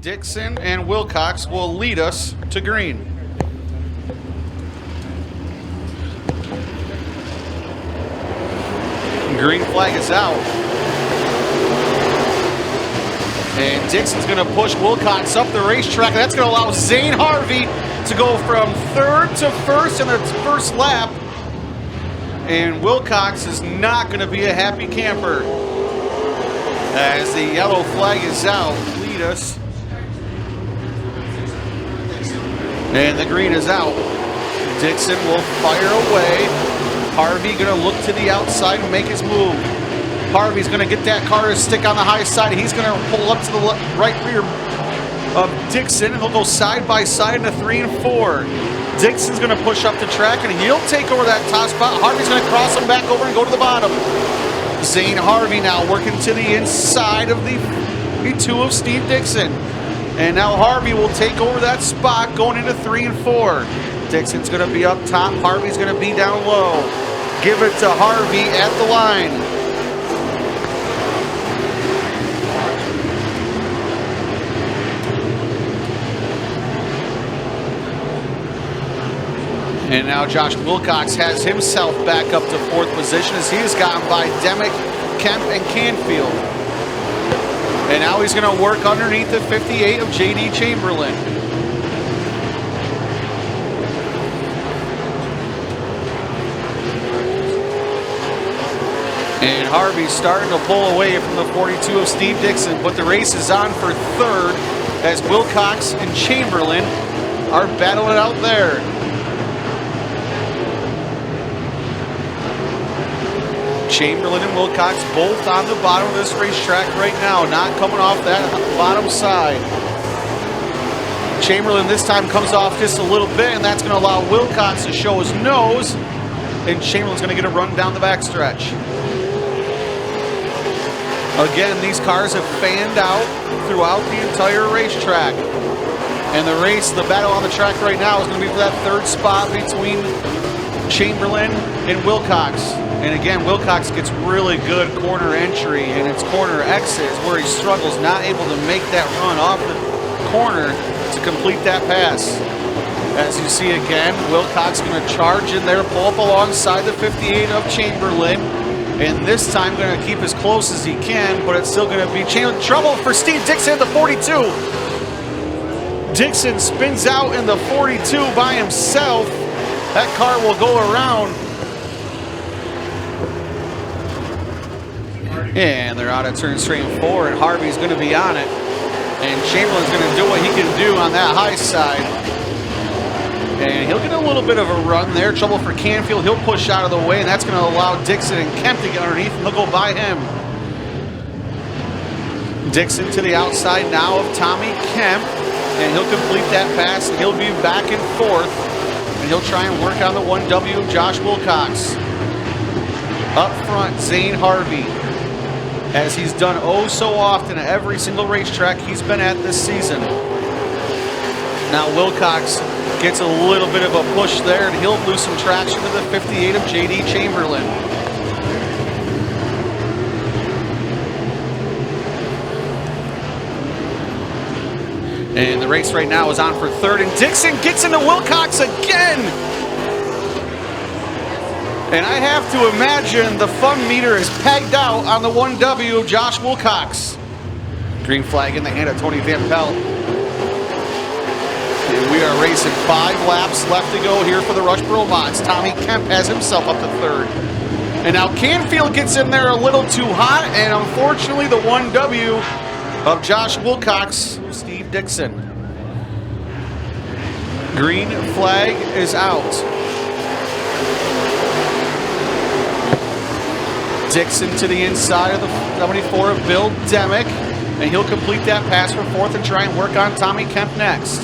Dixon and Wilcox will lead us to green. Green flag is out. And Dixon's going to push Wilcox up the racetrack. That's going to allow Zane Harvey to go from third to first in the first lap. And Wilcox is not going to be a happy camper as the yellow flag is out. Lead us. And the green is out. Dixon will fire away. Harvey going to look to the outside and make his move. Harvey's going to get that car to stick on the high side. He's going to pull up to the right rear of Dixon. He'll go side by side into 3 and 4. Dixon's going to push up the track and he'll take over that top spot. Harvey's going to cross him back over and go to the bottom. Zane Harvey now working to the inside of the V2 of Steve Dixon. And now Harvey will take over that spot going into 3 and 4. Dixon's going to be up top. Harvey's going to be down low. Give it to Harvey at the line. And now Josh Wilcox has himself back up to 4th position as he has gotten by Demick, Kemp, and Canfield. And now he's going to work underneath the 58 of J.D. Chamberlain. And Harvey's starting to pull away from the 42 of Steve Dixon, but the race is on for 3rd as Wilcox and Chamberlain are battling it out there. Chamberlain and Wilcox both on the bottom of this racetrack right now, not coming off that bottom side. Chamberlain this time comes off just a little bit, and that's going to allow Wilcox to show his nose, and Chamberlain's going to get a run down the backstretch. Again, these cars have fanned out throughout the entire racetrack. And the battle on the track right now is going to be for that 3rd spot between Chamberlain and Wilcox. And again, Wilcox gets really good corner entry, and it's corner exits where he struggles, not able to make that run off the corner to complete that pass. As you see again, Wilcox going to charge in there, pull up alongside the 58 of Chamberlain, and this time going to keep as close as he can, but it's still going to be trouble for Steve Dixon at the 42. Dixon spins out in the 42 by himself. That car will go around. And they're out of turn straight 4, and Harvey's going to be on it. And Chamberlain's going to do what he can do on that high side. And he'll get a little bit of a run there. Trouble for Canfield. He'll push out of the way, and that's going to allow Dixon and Kemp to get underneath, and they'll go by him. Dixon to the outside now of Tommy Kemp, and he'll complete that pass, and he'll be back in 4th. And he'll try and work on the 1W of Josh Wilcox. Up front, Zane Harvey, as he's done oh so often at every single racetrack he's been at this season. Now Wilcox gets a little bit of a push there, and he'll lose some traction to the 58 of J.D. Chamberlain. And the race right now is on for 3rd, and Dixon gets into Wilcox again. And I have to imagine the fun meter is pegged out on the 1W of Josh Wilcox. Green flag in the hand of Tony Van Pelt. And we are racing 5 laps left to go here for the Rushboro Mods. Tommy Kemp has himself up to 3rd. And now Canfield gets in there a little too hot, and unfortunately the 1W of Josh Wilcox, Steve Dixon. Green flag is out. Dixon to the inside of the 74 of Bill Demick, and he'll complete that pass for 4th and try and work on Tommy Kemp next.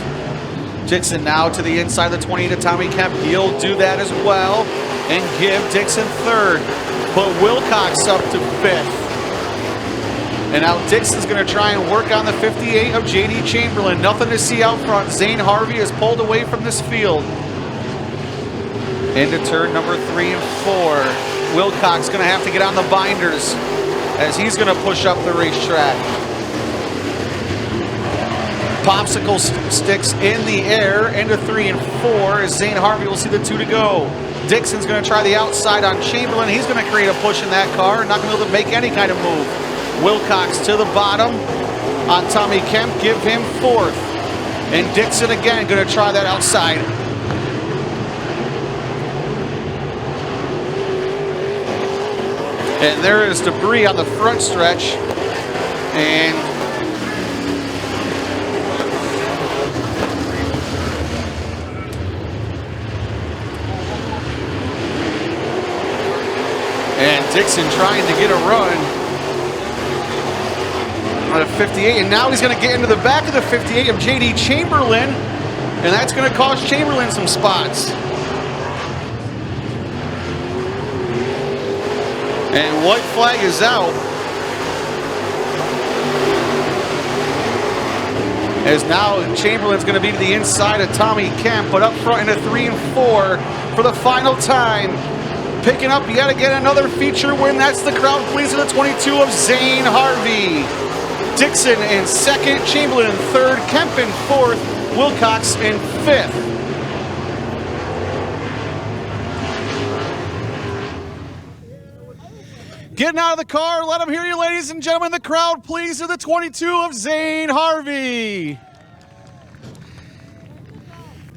Dixon now to the inside of the 20 to Tommy Kemp. He'll do that as well and give Dixon 3rd. Put Wilcox up to 5th. And now Dixon's going to try and work on the 58 of J.D. Chamberlain. Nothing to see out front. Zane Harvey is pulled away from this field. Into turn number 3 and 4. Wilcox going to have to get on the binders as he's going to push up the racetrack. Popsicle sticks in the air into 3 and 4 as Zane Harvey will see the 2 to go. Dixon's going to try the outside on Chamberlain. He's going to create a push in that car, not going to be able to make any kind of move. Wilcox to the bottom on Tommy Kemp, give him 4th. And Dixon again going to try that outside. And there is debris on the front stretch. And Dixon trying to get a run on a 58, and now he's going to get into the back of the 58 of J.D. Chamberlain, and that's going to cost Chamberlain some spots. And white flag is out. As now Chamberlain's going to be to the inside of Tommy Kemp, but up front into 3 and 4 for the final time. Picking up yet again another feature win. That's the crowd pleaser, the 22 of Zane Harvey. Dixon in 2nd, Chamberlain in 3rd, Kemp in 4th, Wilcox in 5th. Getting out of the car, let them hear you, ladies and gentlemen. The crowd pleaser, the 22 of Zane Harvey.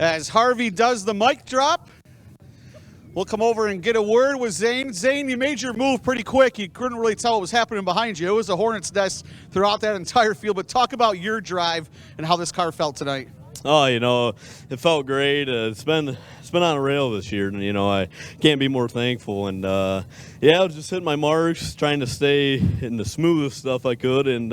As Harvey does the mic drop, we'll come over and get a word with Zane. Zane, you made your move pretty quick. You couldn't really tell what was happening behind you. It was a hornet's nest throughout that entire field. But talk about your drive and how this car felt tonight. Oh, you know, it felt great. It's been on a rail this year, and you know, I can't be more thankful. And yeah, I was just hitting my marks, trying to stay in the smoothest stuff I could, and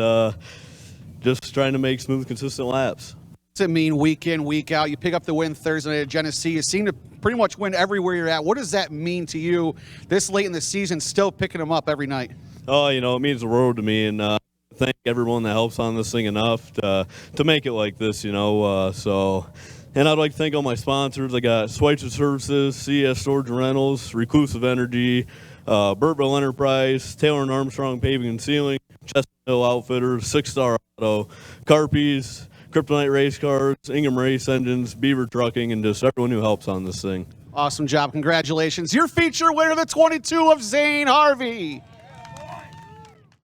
just trying to make smooth, consistent laps. What's it mean week in, week out? You pick up the win Thursday night at Genesee. You seem to pretty much win everywhere you're at. What does that mean to you this late in the season, still picking them up every night? Oh, you know, it means the world to me, and thank everyone that helps on this thing enough to make it like this, you know. And I'd like to thank all my sponsors. I got Schweitzer Services, CS Storage and Rentals, Reclusive Energy, Burtville Enterprise, Taylor and Armstrong Paving and Sealing, Chestnut Hill Outfitters, 6 Star Auto, Carpies, Kryptonite Race Cars, Ingham Race Engines, Beaver Trucking, and just everyone who helps on this thing. Awesome job. Congratulations. Your feature winner, the 22 of Zane Harvey.